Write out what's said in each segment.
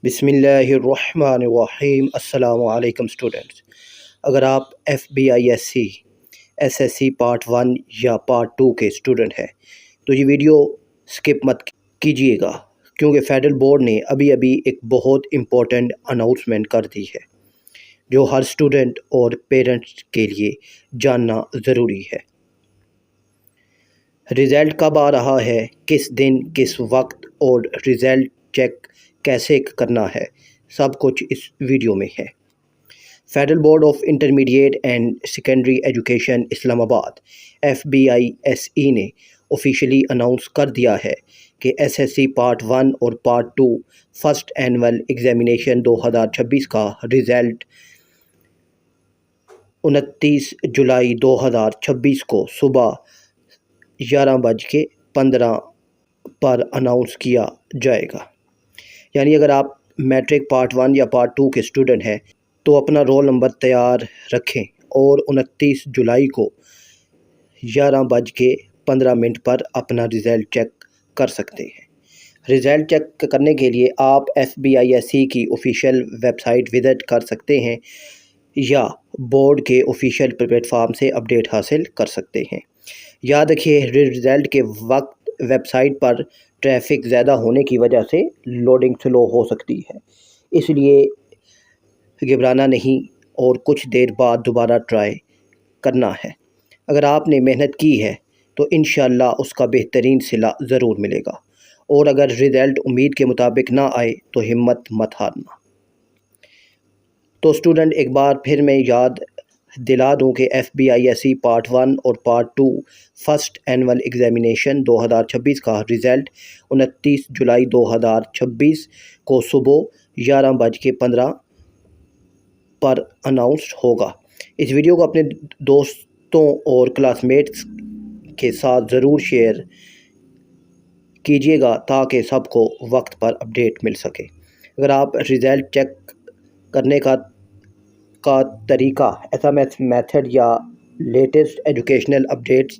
بسم اللہ الرحمن الرحیم۔ السلام علیکم اسٹوڈنٹس۔ اگر آپ FBISC پارٹ 1 یا پارٹ 2 کے اسٹوڈنٹ ہیں تو یہ ویڈیو سکپ مت کیجیے گا، کیونکہ فیڈرل بورڈ نے ابھی ایک بہت امپورٹنٹ اناؤنسمنٹ کر دی ہے جو ہر اسٹوڈنٹ اور پیرنٹس کے لیے جاننا ضروری ہے۔ رزلٹ کب آ رہا ہے، کس دن، کس وقت اور رزلٹ چیک کیسے کرنا ہے، سب کچھ اس ویڈیو میں ہے۔ Federal board of intermediate and secondary education Islamabad FBISE نے آفیشلی اناؤنس کر دیا ہے کہ SSC پارٹ 1 اور پارٹ 2 فرسٹ اینول ایگزامینیشن 2026 کا رزلٹ 29 جولائی 2026 کو صبح 11:15 پر اناؤنس کیا جائے گا۔ یعنی اگر آپ میٹرک پارٹ 1 یا پارٹ 2 کے اسٹوڈنٹ ہیں تو اپنا رول نمبر تیار رکھیں اور 29 جولائی کو 11:15 پر اپنا رزلٹ چیک کر سکتے ہیں۔ رزلٹ چیک کرنے کے لیے آپ FBISE کی آفیشیل ویب سائٹ وزٹ کر سکتے ہیں یا بورڈ کے آفیشیل پلیٹ فارم سے اپڈیٹ حاصل کر سکتے ہیں۔ یاد رکھیے، رزلٹ کے وقت ویب سائٹ پر ٹریفک زیادہ ہونے کی وجہ سے لوڈنگ سلو ہو سکتی ہے، اس لیے گھبرانا نہیں اور کچھ دیر بعد دوبارہ ٹرائی کرنا ہے۔ اگر آپ نے محنت کی ہے تو انشاءاللہ اس کا بہترین صلہ ضرور ملے گا، اور اگر رزلٹ امید کے مطابق نہ آئے تو ہمت مت ہارنا۔ تو اسٹوڈنٹ، ایک بار پھر میں یاد دلا دوں کہ FBISE پارٹ 1 اور پارٹ 2 فرسٹ اینول ایگزامینیشن 2026 کا رزلٹ 29 جولائی 2026 کو صبح 11:15 پر اناؤنس ہوگا۔ اس ویڈیو کو اپنے دوستوں اور کلاس میٹس کے ساتھ ضرور شیئر کیجیے گا تاکہ سب کو وقت پر اپڈیٹ مل سکے۔ اگر آپ رزلٹ چیک کرنے کا طریقہ، SMS میتھڈ یا لیٹسٹ ایجوکیشنل اپڈیٹس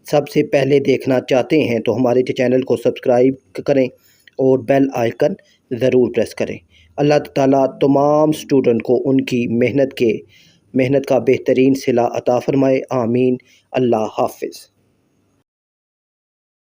سب سے پہلے دیکھنا چاہتے ہیں تو ہمارے چینل کو سبسکرائب کریں اور بیل آئیکن ضرور پریس کریں۔ اللہ تعالیٰ تمام اسٹوڈنٹ کو ان کی محنت کا بہترین صلہ عطا فرمائے، آمین۔ اللہ حافظ۔